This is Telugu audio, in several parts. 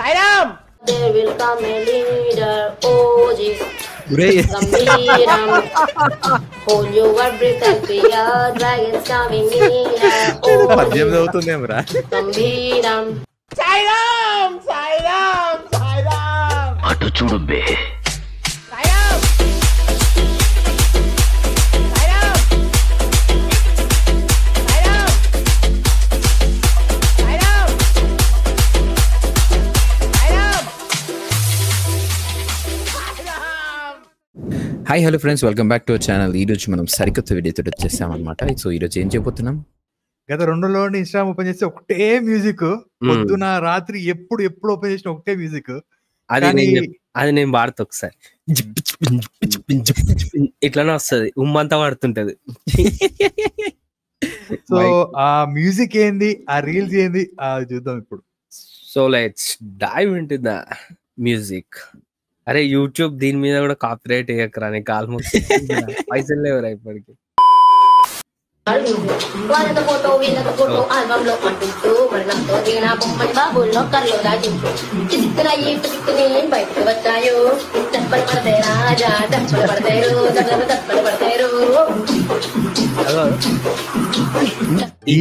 There will come a leader, oh Jesus. Gambiram, hold your breath and fear, dragons coming near, oh Jesus. Gambiram. అటు చూడు బే. Hi hello friends, welcome back to our channel. ఈరోజు మనం సరికొత్త వీడియోతో వచ్చేసామన్నమాట. సో ఈరోజు ఏం చేయబోతున్నాం? గత 2 రోజుల్లో ఇన్స్టాగ్రామ్ ఓపెన్ చేస్తే ఒకటే మ్యూజిక్, పొద్దున రాత్రి ఎప్పుడు ఓపెన్ చేసిన ఒకటే మ్యూజిక్. అది నేను వాడుతా ఒకసారి, ఇట్లానే వస్తుంది, ఉమ్మంతా వాడుతుంటది. సో ఆ మ్యూజిక్ ఏంది, ఆ రీల్స్ ఏంది చూద్దాం ఇప్పుడు. So let's dive into the music. అరే యూట్యూబ్ దీని మీద కూడా కాపీరైట్ వేయకరా, నీకు ఆల్మోస్ట్ పైసలు లేవరా ఇప్పటికి. వాళ్ళతో ఫోటో వీళ్ళతో ఫోటో ఆల్బమ్ లో పంపిస్తూ మరి నాతో దిగిన బొమ్మని బాబుల్లో కర్లో దాటించు చిక్కునయ్యి చిక్కుని బయటకు వచ్చాయో దెబ్బలు పడతాయి రాజా, దెబ్బలు పడతారు, దెబ్బలు పడతారు. ఈ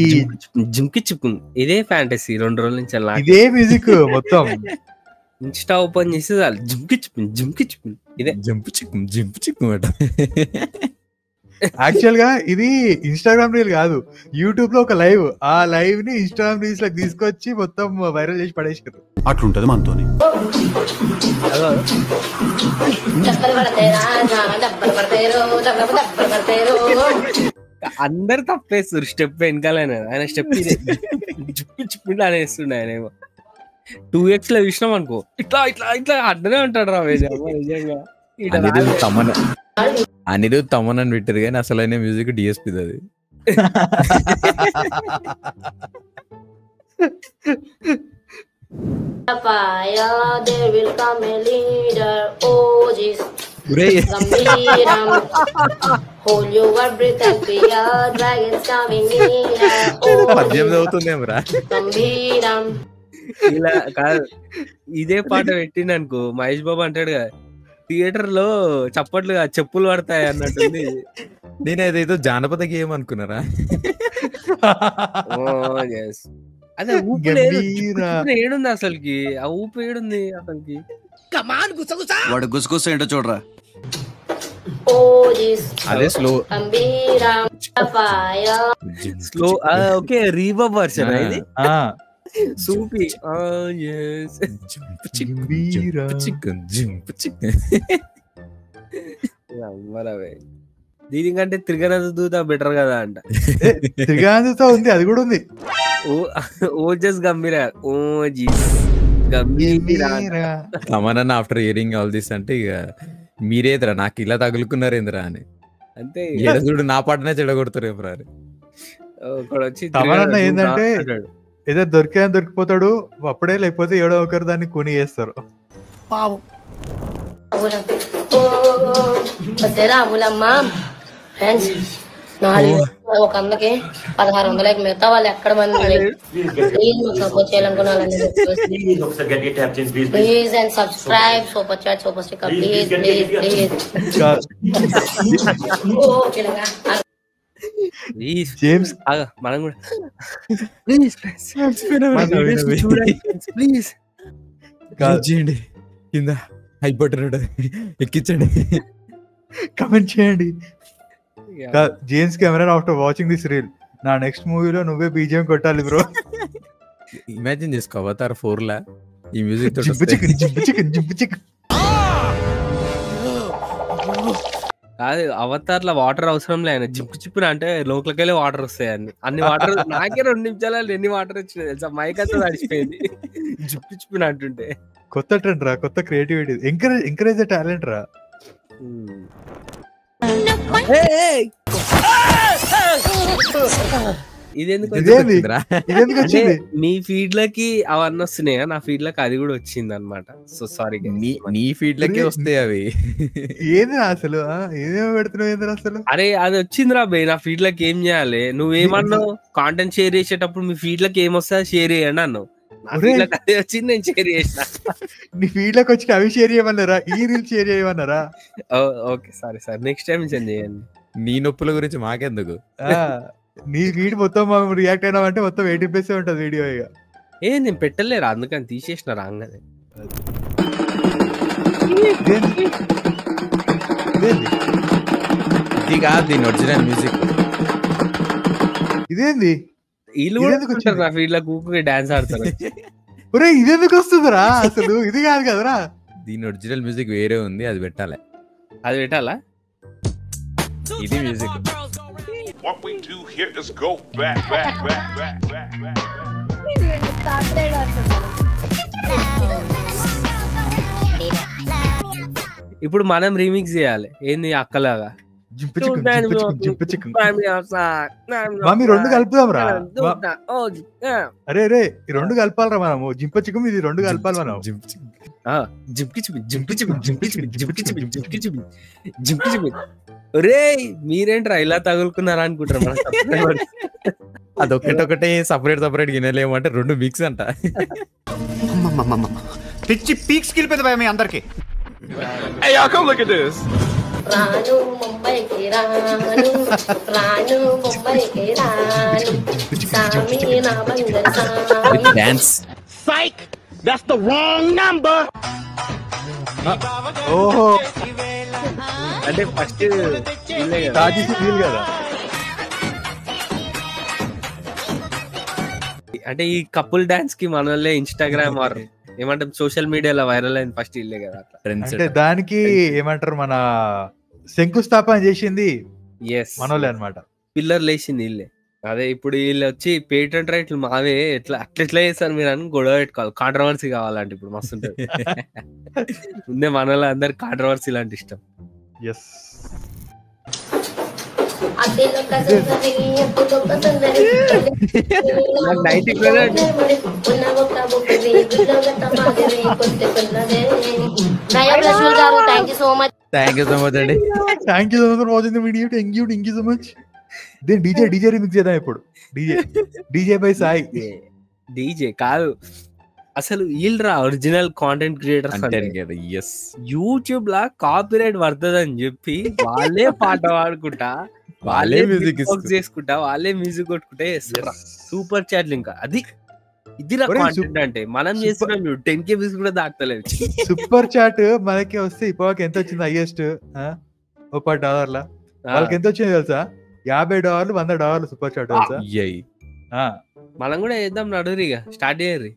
జిమ్కి చిప్పు ఇదే ఫ్యాంటసీ 2 రోజుల నుంచి అలా ఇదే మ్యూజిక్ మొత్తం. ఇన్స్టా ఓపెన్ చేసి జిమ్కి చిప్పు ఇదే జింపు చిక్కు అట. యాక్చువల్ గా ఇది ఇన్స్టాగ్రామ్ రీల్ కాదు, యూట్యూబ్ లో ఒక లైవ్. ఆ లైవ్ ని ఇన్స్టాగ్రామ్ రీల్స్ లోకి తీసుకొచ్చి మొత్తం వైరల్ చేసి పడేసారు. అట్లుంటది మనతోని. దెబ్బలు పడతాయి రాజా, దెబ్బలు పడతారు, దెబ్బలు పడతారు. అందరు తప్పేస్తారు స్టెప్ వెనకాలనే, ఆయన స్టెప్ ఇదే చిప్పు అని వేస్తుండే. ఆయన ఏమో 2x లో చూసినాం అనుకో, ఇట్లా ఇట్లా ఇట్లా అడ్డనే ఉంటాడు రా నిజంగా. అనిరుద్ తమన్ అని పెట్టారు కానీ అసలైన మ్యూజిక్ డిఎస్పి అది. There will come a leader, oh Jesus. Gambiram, hold your breath and fear, dragons coming near, oh Jesus. Gambiram. ఇలా కాదు, ఇదే పాట పెట్టిండు అనుకో, మహేష్ బాబు అంటాడు కదా థియేటర్ లో చప్పట్లు చెప్పులు పడతాయి అన్నట్టుంది. నేను ఏదో జానపద గేమ్ అనుకున్నారా? అదే ఊపు ఏడుంది అసలుకి, ఆ ఊపు ఏడుంది అసలుకి. వాడు గుసగుస ఏంటో చూడరా. అదే slow slow. Okay, reverb version ఇది. సూపి దీనికంటే త్రిగణత దూత బెటర్ కదా అంట. త్రిగణత ఉంది, అది కూడా ఉంది. ఓజస్ గంభీర, OGs Gambheera. Thaman after hearing all this అంటే ఇక మీరేదిరా నాకు ఇలా తగులుకున్నారేంద్రా అని అంతే. చూడు నా పాటనే చెడగొడతారు ఎప్పుడు. వచ్చి ఏంటంటే ఏదో దొరికిపోతాడు అప్పుడే, లేకపోతే ఏడో ఒకరు దాన్ని కొని చేస్తారు. ఒక అందకి 1600 మిగతా వాళ్ళు ఎక్కడ మంది సపోర్ట్ చేయాలనుకున్న please and subscribe. Super chat, super sticker, please please please. James మనం కూడా ప్లీజ్ ప్లీజ్ చేయండి, కింద అయిపోతున్నాడు ఎక్కించండి, కమెంట్ చేయండి. James Cameron after watching this reel, నా నెక్స్ట్ మూవీలో నువ్వే బీజిఎం కొట్టాలి బ్రో. ఇమాజిన్ చేసుకో అవతార్ 4 లా ఈ మ్యూజిక్ తో కాదు, అవతార్ లో వాటర్ అవసరం లేదు. జిప్పు చిప్పున అంటే లోపలికెళ్ళి వాటర్ వస్తాయి. అన్ని వాటర్ నాకే 2 నిమిషాలు ఎన్ని వాటర్ వచ్చినాయి తెలుసా, మైక్ అంతా తడిచిపోయింది జిప్పు చిప్పున అంటుంటే. కొత్త ట్రెండ్ రా, కొత్త క్రియేటివిటీ, ఎంకరేజ్ టాలెంట్ రా. మీ ఫీడ్ లకి అవన్నీ వస్తున్నాయా, నా ఫీడ్ లకి అది కూడా వచ్చింది అనమాట. సో సారీ, నీ ఫీడ్ లకే వస్తాయి అవి. ఏంది అసలు ఏమేమి పెడుతున్నావు అసలు? అరే అది వచ్చిందిరా బే, నా ఫీడ్ లకి ఏం చేయాలి? నువ్వేమన్నావు, కాంటెంట్ షేర్ చేసేటప్పుడు మీ ఫీడ్ లకి ఏమొస్తా షేర్ చేయండి అన్నావు. అదే వచ్చింది, నేను షేర్ చేసిన. నీ ఫీడ్ లోకి వచ్చి అవి షేర్ చేయమన్నారా, ఈ రీల్ షేర్ చేయమన్నారా? Okay sorry sir, next time send చేయండి. నీ నొప్పుల గురించి మాకెందుకు? నీ వీడ్ మొత్తం రియాక్ట్ అయినామంటే మొత్తం 80+ ఉంటది వీడియో. ఇక నేను పెట్టలేరా, అందుకని తీసేసిన రాగానే. ఇది కాదు దీని ఒరిజినల్ మ్యూజిక్. ఇదేంది? వీళ్ళు కూడా నా ఫీల్డ్ లో కూకుని డాన్స్ ఆడతారు. ఒరే ఇదెందుకు వస్తుందిరా అసలు? ఇది కాదు కదరా. దీని ఒరిజినల్ మ్యూజిక్ వేరే ఉంది, అది పెట్టాలి. అది పెట్టాలా? ఇది music. What we do here is go back. ఇప్పుడు మనం రీమిక్స్ చేయాలి. ఏంది అక్కలాగా మమ్మీ 2 కలుపుదాం రా. అరే రే ఈ 2 కలపాలరా మనము. జింప చిక్కుం ఇది 2 కలపాలి మనం. రే మీరేంట్రా ఇలా తగులుకున్నారా అనుకుంటారు మనం. అదొకటొకటే సపరేట్ వినలేమంటే 2 మిక్స్ అంట. పిచ్చి పీక్స్ కిలిపోయింది మీ అందరికి. రాను ముంబైకి రాను ముంబైకి రాను సామి నా బంగారు సామి. డాన్స్. ఓహో అంటే ఫస్ట్ కదా. అంటే ఈ కపుల్ డాన్స్ కి మనల్ని ఇన్స్టాగ్రామ్ ఆర్ ఏమంటాం సోషల్ మీడియాలో వైరల్ అయింది ఫస్ట్ ఇల్లే కదా. అంటే దానికి ఏమంటారు, మన శంకుస్థాపన చేసింది మనోళ్ళే అన్నమాట. పిల్లర్ లేచింది ఇల్లే. అదే ఇప్పుడు వీళ్ళు వచ్చి పేటెంట్ రైట్లు మావే అట్లా చేస్తారు మీరు అని గొడవ పెట్టుకోవాలి. కాంట్రవర్సీ కావాలంటే ఇప్పుడు మస్తు ఉంటుంది. ముందే మనలో అందరు కాంట్రవర్సీ లాంటి ఇష్టం. థ్యాంక్ యూ సో మచ్ అండి. Thank you so much for watching the video. Thank you so much. Then DJ remix చేద్దాం ఇప్పుడు. DJ by Sai. డీజే కాదు అసలు వీళ్ళరా ఒరిజినల్ కాంటెంట్ క్రియేటర్స్. యూట్యూబ్ లా కాపీరైట్ పడుతుందని చెప్పి వాళ్ళే పాట పాడుకుంటా, వాళ్ళే మ్యూజిక్ చేసుకుంటా, వాళ్ళే మ్యూజిక్ కొట్టుకుంటే సూపర్ చాట్లు. ఇంకా అది ఇదిరా కాంటెంట్ అంటే. మనం చేస్తున్నాం 10K వ్యూస్ కూడా దాటలేదు. సూపర్ చాట్ మనకి వస్తే ఇప్పటికి ఎంత వచ్చింది హైయెస్ట్? $10. వాళ్ళకి ఎంత వచ్చింది తెలుసా? $50, $100 సూపర్ చాట్ తెలుసా? మనం కూడా చేద్దాం, నడురిగా స్టార్ట్ చేయరు.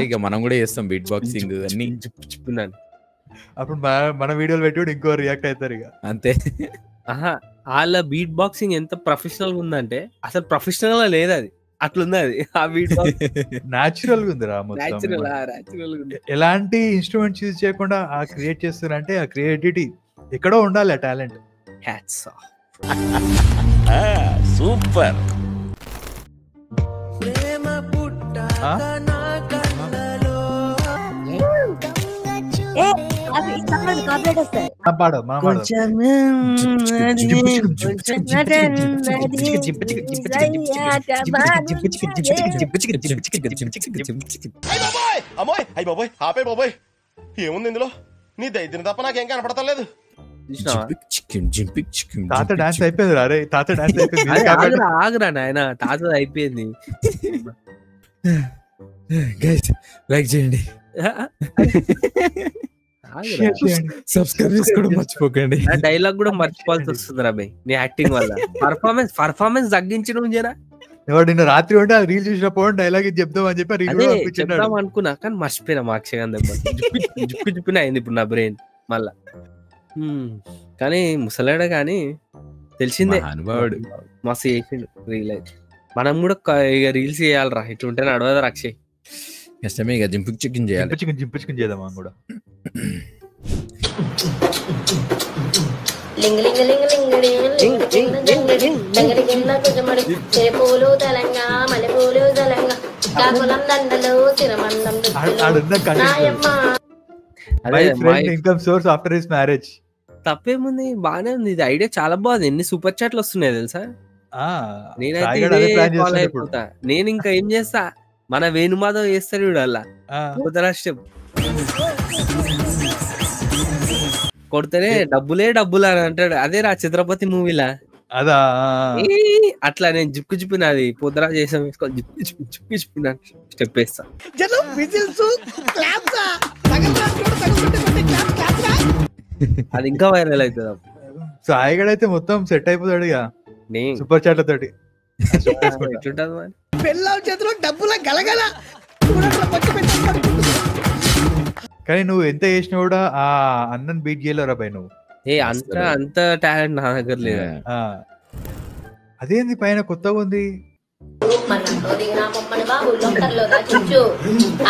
ఇక మనం కూడా చేస్తాం బీట్ బాక్సింగ్ అన్ని. అప్పుడు మన వీడియోలు పెట్టి ఇంకో రియాక్ట్ అవుతారు ఇక అంతే. వాళ్ళ బీట్ బాక్సింగ్ ఎంత ప్రొఫెషనల్ గా ఉందంటే అసలు ప్రొఫెషనల్ గా లేదు, అది అట్లుంది. అది ఆ బీట్ న్యాచురల్ గా ఉందిరా. ఎలాంటి ఇన్స్ట్రుమెంట్స్ యూజ్ చేయకుండా ఆ క్రియేట్ చేస్తున్నారంటే ఆ క్రియేటివిటీ ఎక్కడో ఉండాలి, ఆ టాలెంట్. Hats off. సూపర్. ఏముంది ఇందులో? నీ దైత్యం తప్ప నాకేం కనపడతలేదు. తాత డాన్స్ అయిపోయింది. అరే తాత డాన్స్ అయిపోయింది. ఆగరా నాయన, తాత అయిపోయింది. లైక్ చేయండి, సబ్స్క్రైబ్ చేసుకోవడం మర్చిపోకండి. డైలాగ్ కూడా మర్చిపోవాల్సి వస్తుంది రా భయ్ నీ యాక్టింగ్ వల్ల. పర్ఫార్మెన్స్ తగ్గించడం జరా. ఎవరు నిన్న రాత్రి ఉంటే రీల్ చూసినప్పుడు డైలాగ్ చెప్దాం అని చెప్పి చెప్దాం అనుకున్నా కానీ మర్చిపోయినా. మాక్షగా జుప్పిన అయింది ఇప్పుడు నా బ్రెయిన్ మళ్ళా. కానీ ముసలాడే కానీ తెలిసిందే అనుభవాడు మస్తు చేసిండు రీల్. అయితే మనం కూడా ఇక రీల్స్ చేయాలరా, ఇట్లుంటే నడవదా అక్షయ్. కష్టమే ఇక జింపిక్ చికెన్ చేయాలి. జింపు చికెన్ చేద్దాం మనం కూడా. Income source after his marriage. తప్పేముంది, బానే ఉంది. ఇది ఐడియా చాలా బాగుంది. ఎన్ని సూపర్ చాట్లు వస్తున్నాయి తెలుసా? నేనైతే నేను ఇంకా ఏం చేస్తా, మన వేణుమాధవ్ చేస్తారు చూడాల పోతరా స్టెప్ కొడితేనే డబ్బులే డబ్బులు అని అంటాడు. అదే రా ఛత్రపతి మూవీలా అదా అట్లా నేను జిప్పు జిప్పినది పొద్దురా చేసాం జిప్పు జిప్పిన స్టెప్ వేస్తా. అది ఇంకా వైరల్ అవుతుంది. సాయిగడ్ అయితే మొత్తం సెట్ అయిపోతాడు ఇక సూపర్ చాట్ల తోటి. ఎట్లుంటది మరి కానీ నువ్వు ఎంత చేసినా కూడా ఆ అన్నని బీట్ చేయలేరా భయ్ నువ్వు. అంత టాలెంట్ నా దగ్గర లేదు. అదేంది పైన కొత్తగా ఉంది.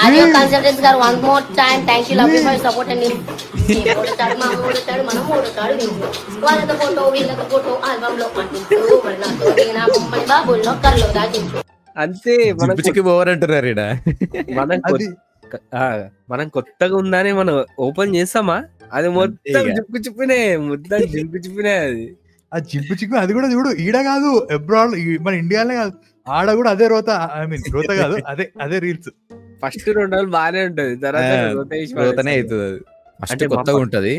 ఆడియో కన్సల్టెంట్స్ గారు one more time thank you lovely for support అండి. మా మూడుతాడు మనం మూడుతాడు వాళ్ళతో ఫోటో వీళ్ళతో ఫోటో ఆల్బమ్ లో పండించు మరి నాతో దిగిన బొమ్మని బాబు లోకర్లో దాచించు. అంతే మనం కొత్తగా ఉందని మనం ఓపెన్ చేస్తామా అది మొత్తం జిప్పు చిప్పినే మొత్తం జిప్పు చిప్పినే. అది ఆ జిప్పు చిప్పు అది కూడా చూడు ఈడ కాదు అబ్రాడ్ మన ఇండియాలో కాదు ఆడ కూడా అదే రోత. ఐ మీన్ రోత కాదు అదే రీల్స్. ఫస్ట్ 2 రోజులు బాగానే ఉంటది తర్వాత రోతనే అవుతుంది. అది ఫస్ట్ కొత్తగా ఉంటది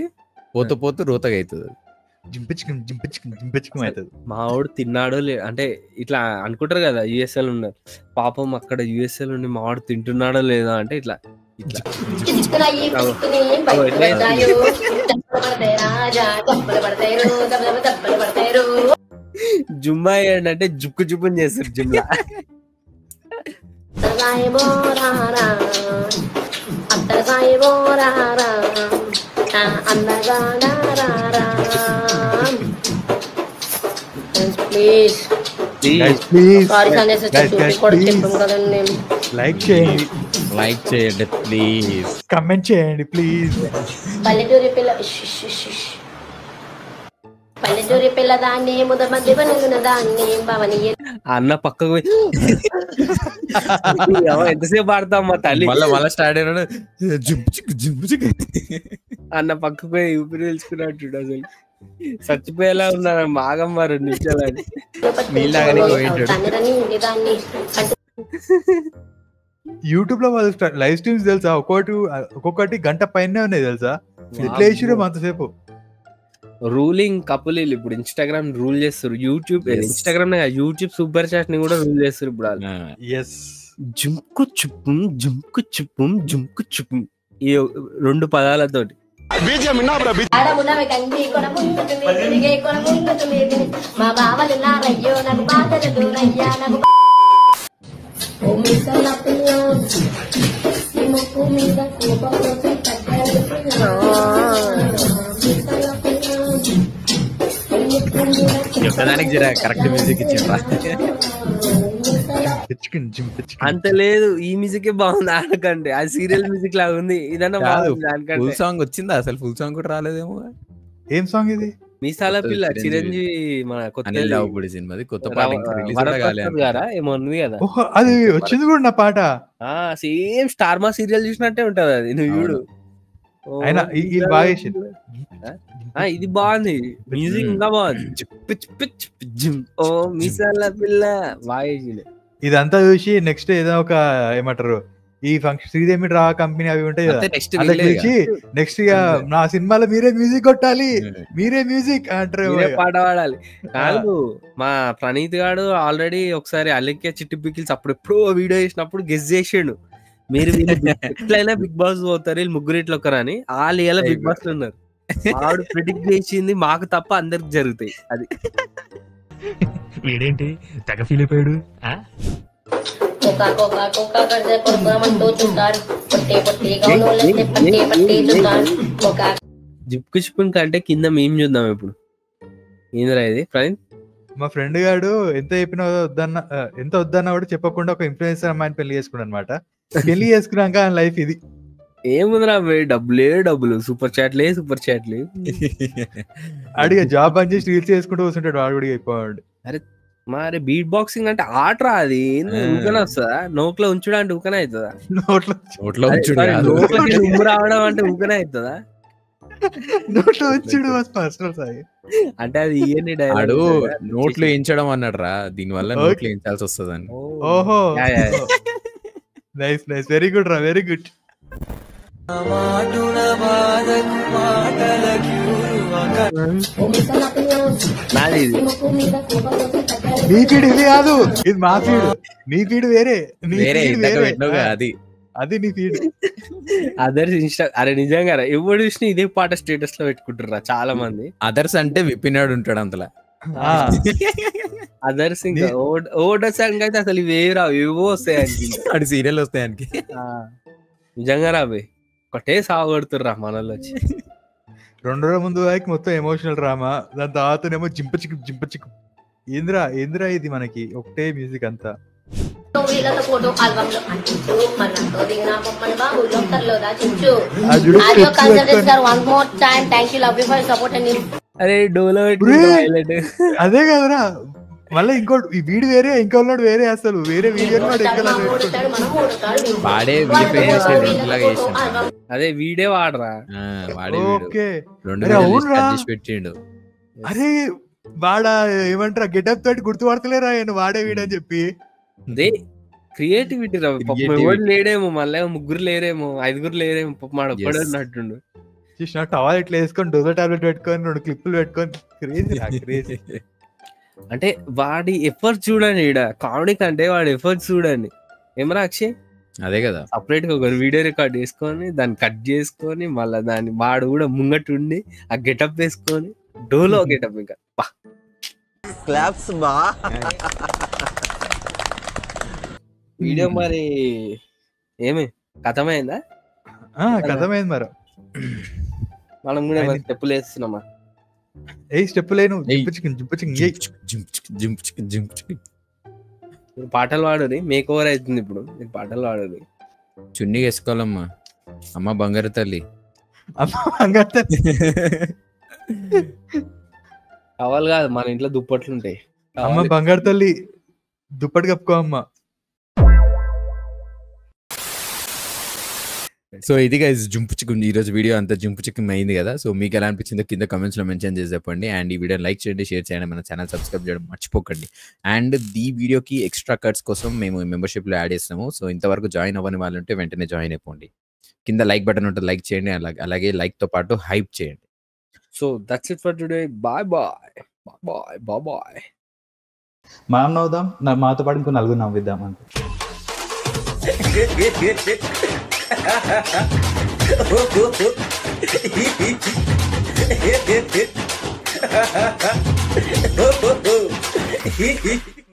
పోతూ పోతూ రోతగా అవుతుంది. జింపచికం అవుతుంది. మావాడు తిన్నాడో అంటే ఇట్లా అనుకుంటారు కదా యుఎస్ఎల్ ఉన్నారు పాపం అక్కడ యుఎస్ఎల్ ఉండి మావాడు తింటున్నాడో లేదా అంటే ఇట్లా ఇట్లా జుమ్మా ఏంటంటే జుక్కు జుప్పుని చేస్తారు జిమ్లా. లైక్ చేయండి ప్లీజ్, కమెంట్ చేయండి ప్లీజ్. పల్లెటూరి పిల్ల దాన్ని ముదమంది దాన్ని భవని అన్న పక్కకు ఎంతసేపు ఆడతాం మా తల్లి మళ్ళా స్టార్ట్ అయినా అన్న పక్కకు పోయి ఊపిరి తెలుసుకున్నట్టు అసలు చచ్చిపోయేలా ఉన్నారు మాగమ్మ 2 నిమిషాలు. యూట్యూబ్ లో వాళ్ళు లైవ్ స్ట్రీమ్స్ తెలుసా ఒక్కొక్కటి గంట పైన ఉన్నాయి తెలుసా. ఎట్లా వేసిరు అంతసేపు. రూలింగ్ కపుల్ ఇప్పుడు ఇన్స్టాగ్రామ్ రూల్ చేస్తారు. ఇన్స్టాగ్రామ్ యూట్యూబ్ సూపర్ చాట్ ని కూడా రూల్ చేస్తారు ఇప్పుడు. జుంకు చుప్పుం జుంకు చుప్పుం జుంకు చుప్పుం ఈ 2 పదాలతోటి మా బావలు నారయ్యో నాకు బాధలు నయ్యా నాకు మీద చెప్పడానికి జర కరెక్ట్ మ్యూజిక్ ఇచ్చిండ్రా. అంత లేదు ఈ మ్యూజిక్ బాగుంది ఆడకంటే ఆ సీరియల్ మ్యూజిక్ లాగా ఉంది. ఇదన్నా బాగుంది. ఫుల్ సాంగ్ వచ్చిందా అసలు? ఫుల్ సాంగ్ కూడా రాలేదేమో. ఏం సాంగ్ ఇది? మీసాల పిల్ల చిరంజీవి మన కొత్త సినిమాది కొత్త పాట ఏమో ఉంది కదా. అది వచ్చింది కూడా నా పాట. సేమ్ స్టార్ మా సీరియల్ చూసినట్టే ఉంటది అది. నువ్వు చూడు ఇది బాగుంది మ్యూజిక్ ఇంకా బాగుంది. ఓ మీసాల పిల్ల బాగా. ఇదంతా చూసి నెక్స్ట్ ఏదో ఒక ఏమంటారు ఈ ఫంక్షన్ శ్రీదేవి డ్రా కంపెనీ అవి ఉంటాయి కదా అలా చూసి నెక్స్ట్ ఇక నా సినిమాలో మీరే మ్యూజిక్ కొట్టాలి మీరే మ్యూజిక్ అంటారు పాట పాడాలి. కాదు మా ప్రణీత్ గాడు ఆల్రెడీ ఒకసారి అలెక్కే చిట్టి పికిల్స్ అప్పుడు ఎప్పుడో వీడియో చేసినప్పుడు గెస్ చేసాడు మీరు ఎట్లయినా బిగ్ బాస్ పోతారు వీళ్ళు ముగ్గురు ఇట్లా ఒకరని. వాళ్ళు ఇలా బిగ్ బాస్ లో ఉన్నారు. వాడు ప్రిడిక్ట్ చేసింది మాకు తప్ప అందరికి జరుగుతాయి. అది వీడేంటి తెగ ఫీల్ అయిపోయాడు. జిప్కు చిప్పున్ కంటే కింద మేము చూద్దాం ఇప్పుడు. ఏంద్రా ఇది ఫ్రెండ్? మా ఫ్రెండ్ గాడు ఎంత చెప్పినా వద్దన్నా కూడా చెప్పకుండా ఒక ఇన్ఫ్లుయెన్సర్ అమ్మాయిని పెళ్లి చేసుకున్నాడు అనమాట. పెళ్లి చేసుకున్నాక లైఫ్ ఇది ఏముందిరా డబ్బులు సూపర్ చాట్లే అడిగా జాబ్ పని చేసి రీల్స్ చేసుకుంటూ కూర్చుంటాడు వాడు కూడా అయిపోయాడు. అరే మరి బీట్ బాక్సింగ్ అంటే ఆటరా అది ఊకనే వస్తుందా? నోట్లో ఉంచుడు అంటే ఊకనే అవుతుందా? నోట్లో ఉమ్ము రావడం అంటే ఊకనే అవుతుందా? నోట్లో ఉంచుడు పర్సనల్ సాయి అంటే అది ఇయన్ని డైలాగ్ నోట్లో ఎంచడం అన్నాడు రా. దీని వల్ల నోట్లో ఎంచాల్సి వస్తుందని. ఓహో నైస్ నైస్, వెరీ గుడ్ రా, వెరీ గుడ్. నీ ఫీడ్ ఇది కాదు, ఇది మా ఫీడ్. నీ ఫీడ్ వేరే, నీ ఫీడ్ వేరే, అది నీ ఫీడ్. Others Insta. అరే నిజంగా ఎవరు చూసినా ఇదే పాట స్టేటస్ లో పెట్టుకుంటారా చాలా మంది. అదర్స్ అంటే విప్పినాడు ఉంటాడు అంతలా. అదర్స్ ఇంకా ఓడ సాంగ్ అయితే అసలు వేరా ఏవో వస్తాయి, అది సీరియల్ వస్తాయి. నిజంగా రాబోయ్ ఒకటే సాగు కొడుతుర్రా మనలో వచ్చి. 2 రోజుల ముందు వరకు మొత్తం ఎమోషనల్ డ్రామా, దాని తర్వాతనేమో జింప చిక్కు. ఏంద్రా ఇది మనకి ఒకటే మ్యూజిక్ అంతా. ఫోటో ఆల్బమ్ లో అంటించు, మరణంతో దిగిన బొమ్మని బాబు లోకర్లో దాచించు. One more time thank you, love you for support and. అరే డోలో అదే కదరా, మళ్ళీ ఇంకోటి ఈ వీడు వేరే, ఇంకో వేరే, అసలు వేరే వీడియో. అదే వీడే వాడరా. పెట్టిండు. అరే వాడా ఏమంటారా గెటప్ తోటి గుర్తుపడతలేరా వాడే వీడని చెప్పి. అదే క్రియేటివిటీ రా. ఎవరు లేడేమో, మళ్ళీ 3 లేరేమో, 5 లేరేమో, ఒక్కడే ఉన్నట్టుండు. చూసిన టవల్ ఇట్లా వేసుకొని డోజో టాబ్లెట్ పెట్టుకొని 2 క్లిప్పులు పెట్టుకొని క్రేజీ. అంటే వాడి ఎఫర్ట్ చూడండి, ఈడ కామెడీ కంటే వాడి ఎఫర్ట్ చూడండి. ఏమరా అక్షయ్, అదే కదా, సపరేట్ గా ఒక వీడియో రికార్డ్ చేసుకొని దాన్ని కట్ చేసుకొని మళ్ళీ దాన్ని వాడు కూడా ముంగట్టు ఉండి ఆ గెటప్ వేసుకొని డోలో గెటప్. ఇంకా క్లాప్స్ బా. వీడియో మరి ఏమి కథమైందా? కథమైంది మరి. మనం కూడా స్టెప్పులు వేస్తున్నామా? స్టెప్ లేను. పాటలు పాడరు, మేక్ ఓవర్ అవుతుంది ఇప్పుడు. మీరు పాటలు పాడరు. చున్నీ వేసుకోవాలమ్మా, అమ్మ బంగారు తల్లి. కావాలి కాదు, మన ఇంట్లో దుప్పట్లు ఉంటాయి. అమ్మ బంగారు తల్లి దుప్పటి కప్పుకో అమ్మ. సో ఇది గైస్ జంపు చికెన్, ఈ రోజు వీడియో అంతా జంపు చికెన్ అయింది కదా. సో మీకు ఎలా అనిపించిందో కింద కమెంట్స్ లో మెన్షన్ చేసి చెప్పండి. అండ్ ఈ వీడియో లైక్ చేయండి, షేర్ చేయండి, మన ఛానల్ సబ్స్క్రైబ్ చేయడం మర్చిపోకండి. అండ్ ఈ వీడియోకి ఎక్స్ట్రా కట్స్ కోసం మేము మెంబర్షిప్ లో యాడ్ చేస్తాము. సో ఇంతవరకు జాయిన్ అవ్వని వాళ్ళు ఉంటే వెంటనే జాయిన్ అయిపోండి. కింద లైక్ బటన్ ఉంటుంది, లైక్ చేయండి. అలాగే లైక్ తో పాటు హైప్ చేయండి. So that's it for today. Bye bye bye bye bye. మనం నవ్వుదాం, మాతో పాటు ఇంకో 4 నవ్విద్దాం అంటే.